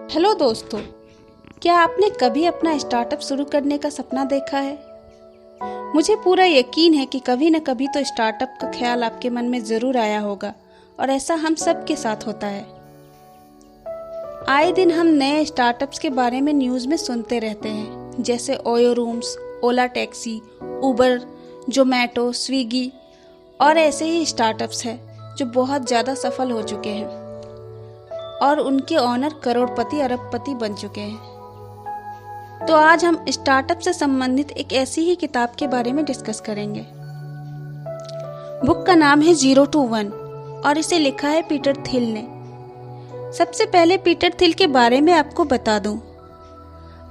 Hello दोस्तों, क्या आपने कभी अपना स्टार्टअप शुरू करने का सपना देखा है? मुझे पूरा यकीन है कि कभी न कभी तो स्टार्टअप का ख्याल आपके मन में ज़रूर आया होगा और ऐसा हम सब के साथ होता है। आए दिन हम नए स्टार्टअप्स के बारे में न्यूज़ में सुनते रहते हैं, जैसे ओयो रूम्स, ओला टैक्सी, उबर, जोमैटो, स्विगी और ऐसे ही स्टार्टअप्स हैं जो बहुत ज़्यादा सफल हो चुके हैं और उनके ओनर करोड़पति अरबपति बन चुके हैं। तो आज हम स्टार्टअप से संबंधित एक ऐसी ही किताब के बारे में डिस्कस करेंगे। बुक का नाम है 0 to 1 और इसे लिखा है पीटर थिल ने। सबसे पहले पीटर थिल के बारे में आपको बता दूं,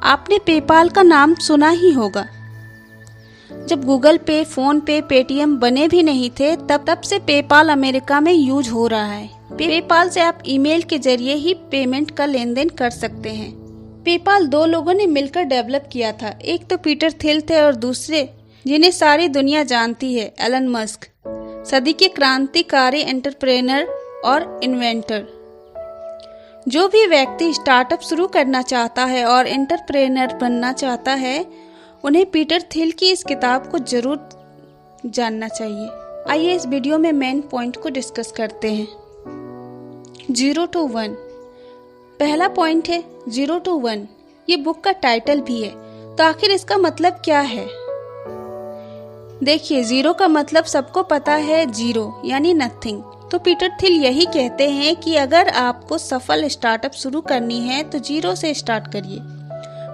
आपने पेपाल का नाम सुना ही होगा। जब गूगल पे, फोन पे, पेटीएम बने भी नहीं थे तब से पेपाल अमेरिका में यूज हो रहा है। पेपाल से आप ईमेल के जरिए ही पेमेंट का लेन देन कर सकते हैं। पेपाल दो लोगों ने मिलकर डेवलप किया था, एक तो पीटर थिल थे और दूसरे जिन्हें सारी दुनिया जानती है, एलन मस्क, सदी के क्रांतिकारी एंटरप्रेन्योर और इन्वेंटर। जो भी व्यक्ति स्टार्टअप शुरू करना चाहता है और एंटरप्रेन्योर बनना चाहता है, उन्हें पीटर थिल की इस किताब को जरूर जानना चाहिए। आइए इस वीडियो में मेन पॉइंट को डिस्कस करते हैं। 0 to 1। पहला पॉइंट है 0 to 1। ये बुक का टाइटल भी है, तो आखिर इसका मतलब क्या है? देखिए, 0 का मतलब सबको पता है, जीरो यानी नथिंग। तो पीटर थिल यही कहते हैं कि अगर आपको सफल स्टार्टअप शुरू करनी है तो 0 से स्टार्ट करिए।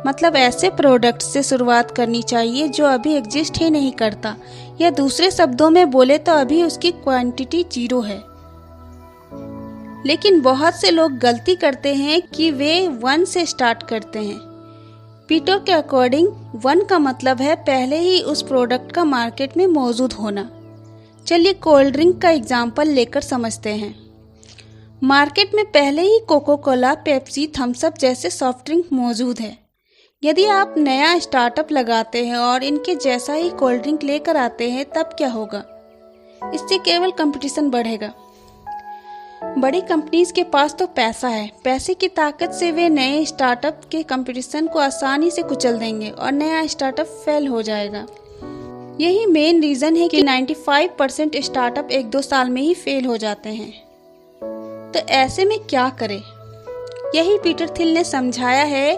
मतलब ऐसे प्रोडक्ट से शुरुआत करनी चाहिए जो अभी एग्जिस्ट ही नहीं करता, या दूसरे शब्दों में बोले तो अभी उसकी क्वांटिटी 0 है। लेकिन बहुत से लोग गलती करते हैं कि वे 1 से स्टार्ट करते हैं। पीटर के अकॉर्डिंग 1 का मतलब है पहले ही उस प्रोडक्ट का मार्केट में मौजूद होना। चलिए कोल्ड ड्रिंक का एग्जांपल लेकर समझते हैं। मार्केट में पहले ही Coca Cola, Pepsi, Thums Up जैसे सॉफ्ट ड्रिंक मौजूद है। यदि आप नया स्टार्टअप लगाते हैं और इनके जैसा ही कोल्ड ड्रिंक लेकर आते हैं, तब क्या होगा? इससे केवल कंपटीशन बढ़ेगा। बड़ी कंपनीज के पास तो पैसा है, पैसे की ताकत से वे नए स्टार्टअप के कंपटीशन को आसानी से कुचल देंगे और नया स्टार्टअप फेल हो जाएगा। यही मेन रीजन है कि 95% स्टार्टअप 1-2 साल में ही फेल हो जाते हैं। तो ऐसे में क्या करें? यही पीटर थिल ने समझाया है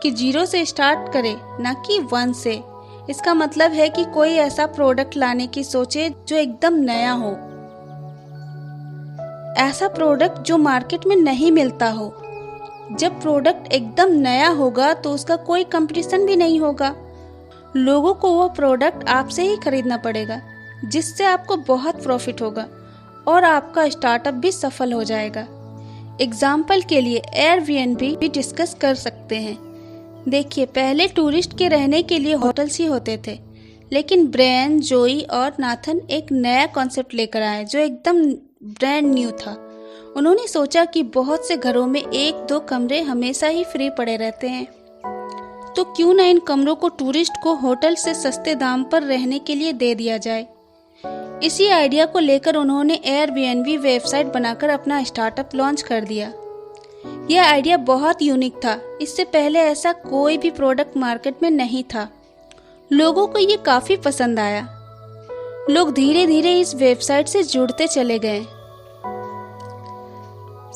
कि 0 से स्टार्ट करें, न कि 1 से। इसका मतलब है कि कोई ऐसा प्रोडक्ट लाने की सोचे जो एकदम नया हो, ऐसा प्रोडक्ट जो मार्केट में नहीं मिलता हो। जब प्रोडक्ट एकदम नया होगा तो उसका कोई कंपटीशन भी नहीं होगा। लोगों को वो प्रोडक्ट आपसे ही खरीदना पड़ेगा, जिससे आपको बहुत प्रॉफिट होगा और आपका स्टार्टअप भी सफल हो जाएगा। एग्जाम्पल के लिए एयरबीएनबी भी डिस्कस कर सकते हैं। देखिए, पहले टूरिस्ट के रहने के लिए होटल्स ही होते थे, लेकिन ब्रायन, जोई और नाथन एक नया कॉन्सेप्ट लेकर आए जो एकदम ब्रांड न्यू था। उन्होंने सोचा कि बहुत से घरों में 1-2 कमरे हमेशा ही फ्री पड़े रहते हैं, तो क्यों ना इन कमरों को टूरिस्ट को होटल से सस्ते दाम पर रहने के लिए दे दिया जाए। इसी आइडिया को लेकर उन्होंने एयरबीएनबी वेबसाइट बनाकर अपना स्टार्टअप लॉन्च कर दिया। यह आइडिया बहुत यूनिक था। इससे पहले ऐसा कोई भी प्रोडक्ट मार्केट में नहीं था। लोगों को ये काफी पसंद आया। लोग धीरे धीरे इस वेबसाइट से जुड़ते चले गए।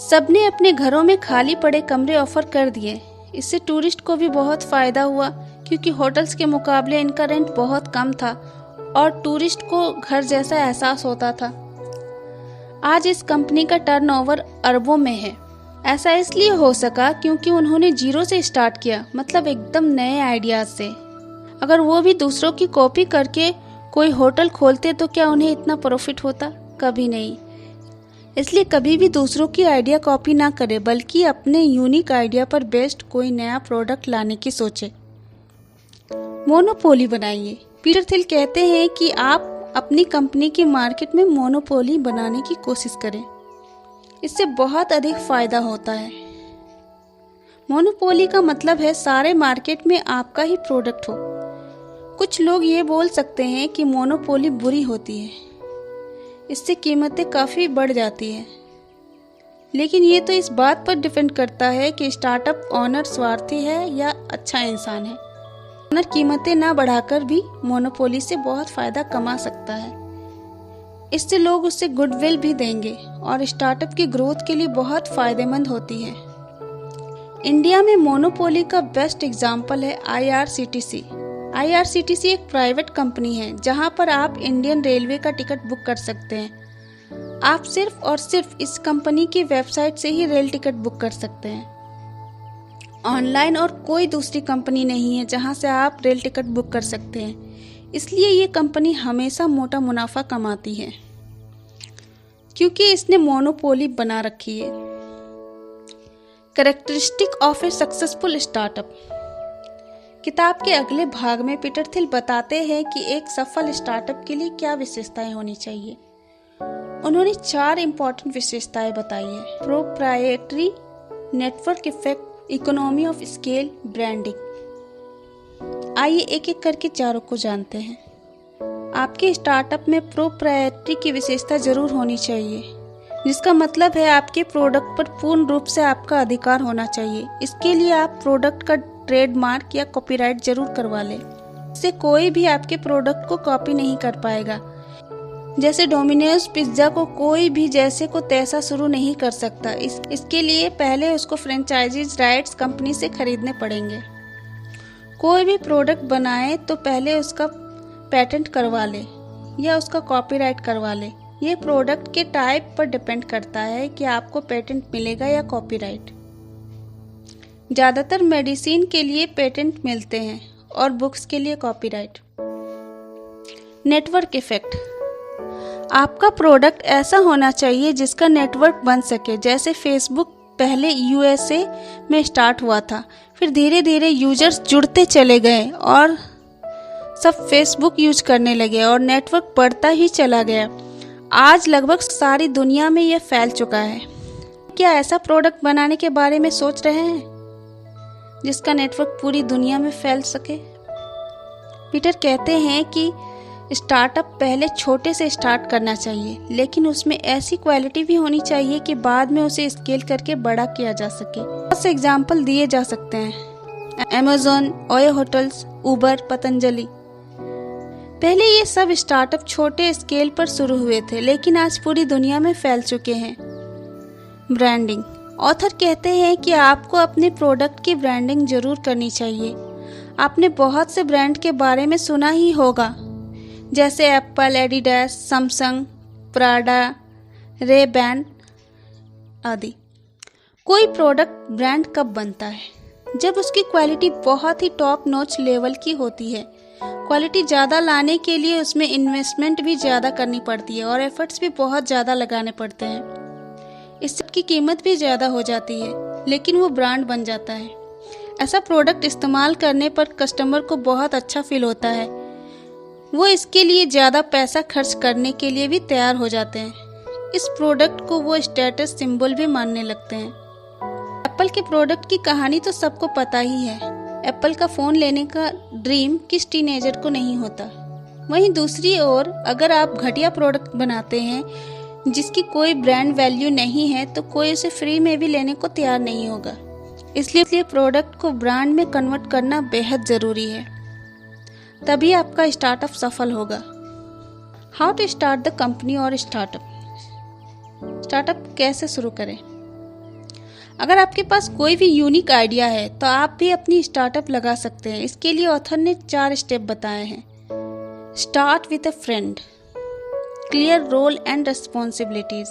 सबने अपने घरों में खाली पड़े कमरे ऑफर कर दिए। इससे टूरिस्ट को भी बहुत फायदा हुआ, क्योंकि होटल्स के मुकाबले इनका रेंट बहुत कम था और टूरिस्ट को घर जैसा एहसास होता था। आज इस कंपनी का टर्नओवर अरबों में है। ऐसा इसलिए हो सका क्योंकि उन्होंने 0 से स्टार्ट किया, मतलब एकदम नए आइडियाज से। अगर वो भी दूसरों की कॉपी करके कोई होटल खोलते तो क्या उन्हें इतना प्रॉफिट होता? कभी नहीं। इसलिए कभी भी दूसरों की आइडिया कॉपी ना करें, बल्कि अपने यूनिक आइडिया पर बेस्ड कोई नया प्रोडक्ट लाने की सोचें। मोनोपोली बनाइए। पीटर थिल कहते हैं कि आप अपनी कंपनी की मार्केट में मोनोपोली बनाने की कोशिश करें। इससे बहुत अधिक फायदा होता है। मोनोपोली का मतलब है सारे मार्केट में आपका ही प्रोडक्ट हो। कुछ लोग ये बोल सकते हैं कि मोनोपोली बुरी होती है, इससे कीमतें काफी बढ़ जाती है। लेकिन ये तो इस बात पर डिपेंड करता है कि स्टार्टअप ओनर स्वार्थी है या अच्छा इंसान है। ओनर कीमतें ना बढ़ाकर भी मोनोपोली से बहुत फायदा कमा सकता है। इससे लोग उससे गुडविल भी देंगे और स्टार्टअप की ग्रोथ के लिए बहुत फायदेमंद होती है। इंडिया में मोनोपोली का बेस्ट एग्जाम्पल है IRCTC। IRCTC एक प्राइवेट कंपनी है जहां पर आप इंडियन रेलवे का टिकट बुक कर सकते हैं। आप सिर्फ और सिर्फ इस कंपनी की वेबसाइट से ही रेल टिकट बुक कर सकते हैं। ऑनलाइन और कोई दूसरी कंपनी नहीं है जहां से आप रेल टिकट बुक कर सकते हैं। इसलिए ये कंपनी हमेशा मोटा मुनाफा कमाती है क्योंकि इसने मोनोपोली बना रखी है। Characteristic of A successful startup. किताब के अगले भाग में पीटर थिल बताते हैं कि एक सफल स्टार्टअप के लिए क्या विशेषताएं होनी चाहिए। उन्होंने 4 इंपॉर्टेंट विशेषताएं बताई है: proprietary, network effect, economy of scale, branding. आइए एक एक करके चारों को जानते हैं। आपके स्टार्टअप में प्रोप्राइटरी की विशेषता जरूर होनी चाहिए, जिसका मतलब है आपके प्रोडक्ट पर पूर्ण रूप से आपका अधिकार होना चाहिए। इसके लिए आप प्रोडक्ट का ट्रेडमार्क या कॉपीराइट जरूर करवा लें। इससे कोई भी आपके प्रोडक्ट को कॉपी नहीं कर पाएगा। जैसे डोमिनोज पिज्जा को कोई भी जैसे को तैसा शुरू नहीं कर सकता। इसके लिए पहले उसको फ्रेंचाइजीज राइट्स कंपनी से खरीदने पड़ेंगे। कोई भी प्रोडक्ट बनाए तो पहले उसका पेटेंट करवा ले या उसका कॉपीराइट करवा ले। ये प्रोडक्ट के टाइप पर डिपेंड करता है कि आपको पेटेंट मिलेगा या कॉपीराइट। ज्यादातर मेडिसिन के लिए पेटेंट मिलते हैं और बुक्स के लिए कॉपीराइट। Network effect. आपका प्रोडक्ट ऐसा होना चाहिए जिसका नेटवर्क बन सके। जैसे फेसबुक पहले USA में स्टार्ट हुआ था, फिर धीरे धीरे यूजर्स जुड़ते चले गए और सब फेसबुक यूज करने लगे और नेटवर्क बढ़ता ही चला गया। आज लगभग सारी दुनिया में यह फैल चुका है। क्या ऐसा प्रोडक्ट बनाने के बारे में सोच रहे हैं जिसका नेटवर्क पूरी दुनिया में फैल सके? पीटर कहते हैं कि स्टार्टअप पहले छोटे से स्टार्ट करना चाहिए, लेकिन उसमें ऐसी क्वालिटी भी होनी चाहिए कि बाद में उसे स्केल करके बड़ा किया जा सके। बहुत से एग्जाम्पल दिए जा सकते हैं: अमेज़न, ओयो होटल्स, उबर, पतंजलि। पहले ये सब स्टार्टअप छोटे स्केल पर शुरू हुए थे, लेकिन आज पूरी दुनिया में फैल चुके हैं। ब्रांडिंग। ऑथर कहते हैं कि आपको अपने प्रोडक्ट की ब्रांडिंग जरूर करनी चाहिए। आपने बहुत से ब्रांड के बारे में सुना ही होगा, जैसे एप्पल, एडिडास, सैमसंग, प्राडा, रे-बैन आदि। कोई प्रोडक्ट ब्रांड कब बनता है? जब उसकी क्वालिटी बहुत ही टॉप नॉच लेवल की होती है। क्वालिटी ज़्यादा लाने के लिए उसमें इन्वेस्टमेंट भी ज़्यादा करनी पड़ती है और एफर्ट्स भी बहुत ज़्यादा लगाने पड़ते हैं। इससे की कीमत भी ज़्यादा हो जाती है, लेकिन वो ब्रांड बन जाता है। ऐसा प्रोडक्ट इस्तेमाल करने पर कस्टमर को बहुत अच्छा फील होता है। वो इसके लिए ज़्यादा पैसा खर्च करने के लिए भी तैयार हो जाते हैं। इस प्रोडक्ट को वो स्टेटस सिंबल भी मानने लगते हैं। एप्पल के प्रोडक्ट की कहानी तो सबको पता ही है। एप्पल का फ़ोन लेने का ड्रीम किस टीनेजर को नहीं होता। वहीं दूसरी ओर अगर आप घटिया प्रोडक्ट बनाते हैं जिसकी कोई ब्रांड वैल्यू नहीं है, तो कोई उसे फ्री में भी लेने को तैयार नहीं होगा। इसलिए प्रोडक्ट को ब्रांड में कन्वर्ट करना बेहद ज़रूरी है, तभी आपका स्टार्टअप सफल होगा। How to start the company और स्टार्टअप। स्टार्टअप कैसे शुरू करें? अगर आपके पास कोई भी यूनिक आइडिया है तो आप भी अपनी स्टार्टअप लगा सकते हैं। इसके लिए ऑथर ने 4 स्टेप बताए हैं। Start with a friend, clear role and responsibilities,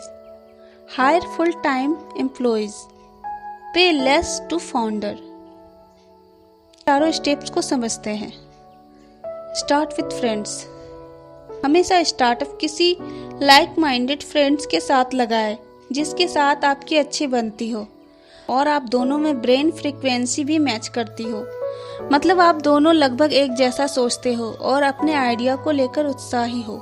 hire full time employees, pay less to founder. चारों स्टेप्स को समझते हैं। Start with friends. हमेशा स्टार्टअप किसी लाइक माइंडेड फ्रेंड्स के साथ लगाएं, जिसके साथ आपकी अच्छी बनती हो और आप दोनों में ब्रेन फ्रीक्वेंसी भी मैच करती हो। मतलब आप दोनों लगभग एक जैसा सोचते हो और अपने आइडिया को लेकर उत्साही हो।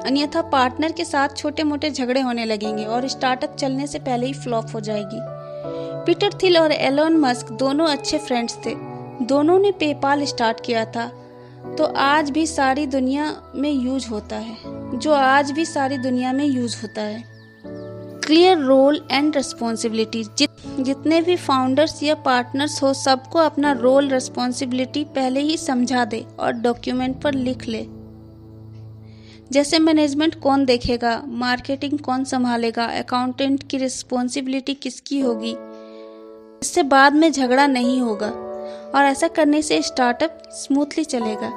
अन्यथा पार्टनर के साथ छोटे मोटे झगड़े होने लगेंगे और स्टार्टअप चलने से पहले ही फ्लॉप हो जाएगी। पीटर थिल और एलोन मस्क दोनों अच्छे फ्रेंड्स थे। दोनों ने पेपाल स्टार्ट किया था, तो आज भी सारी दुनिया में यूज होता है। Clear role and responsibility. जितने भी फाउंडर्स या पार्टनर्स हो सबको अपना रोल रिस्पॉन्सिबिलिटी पहले ही समझा दे और डॉक्यूमेंट पर लिख ले। जैसे मैनेजमेंट कौन देखेगा, मार्केटिंग कौन संभालेगा, अकाउंटेंट की रिस्पॉन्सिबिलिटी किसकी होगी। इससे बाद में झगड़ा नहीं होगा और ऐसा करने से स्टार्टअप स्मूथली चलेगा।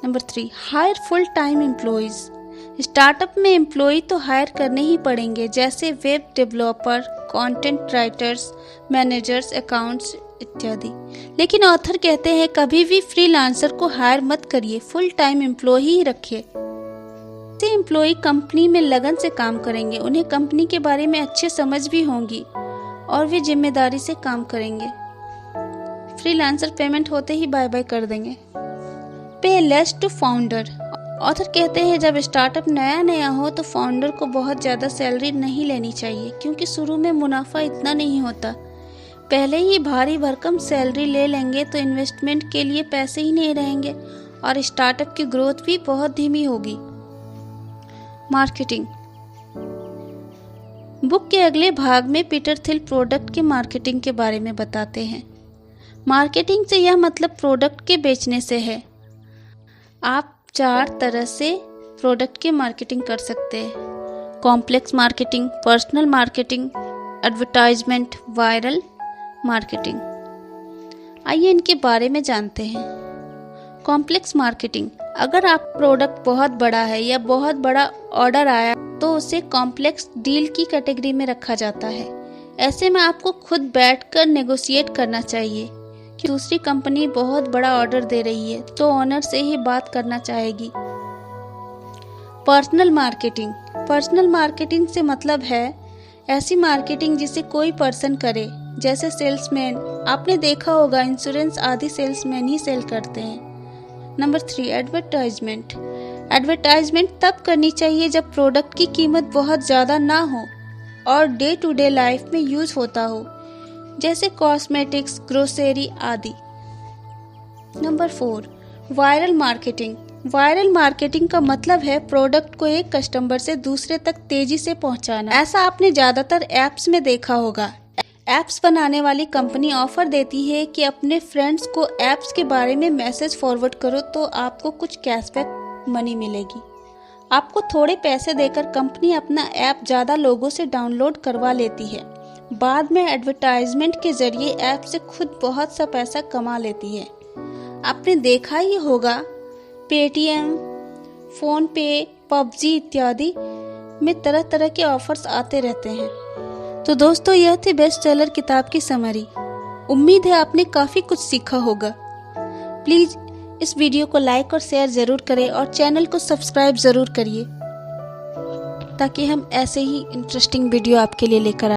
Number 3, hire full time employees. Startup में एम्प्लॉय तो हायर करने ही पड़ेंगे, जैसे web developer, content writers, managers, accounts इत्यादि। लेकिन ऑथर कहते हैं कभी भी फ्रीलांसर को हायर मत करिए, फुल टाइम एम्प्लॉय ही रखिए। ऐसे एम्प्लॉय कंपनी में लगन से काम करेंगे, उन्हें कंपनी के बारे में अच्छे समझ भी होंगी और वे जिम्मेदारी से काम करेंगे। फ्रीलांसर पेमेंट होते ही बाय बाय कर देंगे। पे लेस टू फाउंडर। ऑथर कहते हैं जब स्टार्टअप नया हो तो फाउंडर को बहुत ज़्यादा सैलरी नहीं लेनी चाहिए, क्योंकि शुरू में मुनाफा इतना नहीं होता। पहले ही भारी भरकम सैलरी ले लेंगे तो इन्वेस्टमेंट के लिए पैसे ही नहीं रहेंगे और स्टार्टअप की ग्रोथ भी बहुत धीमी होगी। मार्केटिंग। बुक के अगले भाग में पीटर थिल प्रोडक्ट के मार्केटिंग के बारे में बताते हैं। मार्केटिंग से यह मतलब प्रोडक्ट के बेचने से है। आप 4 तरह से प्रोडक्ट की मार्केटिंग कर सकते हैं: complex marketing, personal marketing, advertisement, viral marketing. आइए इनके बारे में जानते हैं। Complex marketing. अगर आप प्रोडक्ट बहुत बड़ा है या बहुत बड़ा ऑर्डर आया तो उसे कॉम्प्लेक्स डील की कैटेगरी में रखा जाता है। ऐसे में आपको खुद बैठकर नेगोशिएट करना चाहिए कि दूसरी कंपनी बहुत बड़ा ऑर्डर दे रही है तो ओनर से ही बात करना चाहेगी। Personal marketing. पर्सनल मार्केटिंग से मतलब है ऐसी मार्केटिंग जिसे कोई पर्सन करे, जैसे सेल्समैन। आपने देखा होगा इंश्योरेंस आदि सेल्समैन ही सेल करते हैं। Number 3, advertisement. एडवर्टाइजमेंट तब करनी चाहिए जब प्रोडक्ट की कीमत बहुत ज़्यादा ना हो और डे टू डे लाइफ में यूज होता हो, जैसे कॉस्मेटिक्स, ग्रोसरी आदि। Number 4, viral marketing. Viral marketing का मतलब है प्रोडक्ट को एक कस्टमर से दूसरे तक तेजी से पहुंचाना। ऐसा आपने ज़्यादातर ऐप्स में देखा होगा। ऐप्स बनाने वाली कंपनी ऑफर देती है कि अपने फ्रेंड्स को ऐप्स के बारे में मैसेज फॉरवर्ड करो तो आपको कुछ कैशबैक मनी मिलेगी। आपको थोड़े पैसे देकर कंपनी अपना ऐप ज़्यादा लोगों से डाउनलोड करवा लेती है। बाद में एडवर्टाइजमेंट के जरिए ऐप से खुद बहुत सा पैसा कमा लेती है। आपने देखा ही होगा पेटीएम, फोन पे, पबजी इत्यादि में तरह तरह के ऑफर्स आते रहते हैं। तो दोस्तों यह थी बेस्ट सेलर किताब की समरी। उम्मीद है आपने काफ़ी कुछ सीखा होगा। प्लीज़ इस वीडियो को लाइक और शेयर ज़रूर करें और चैनल को सब्सक्राइब ज़रूर करिए ताकि हम ऐसे ही इंटरेस्टिंग वीडियो आपके लिए लेकर आए।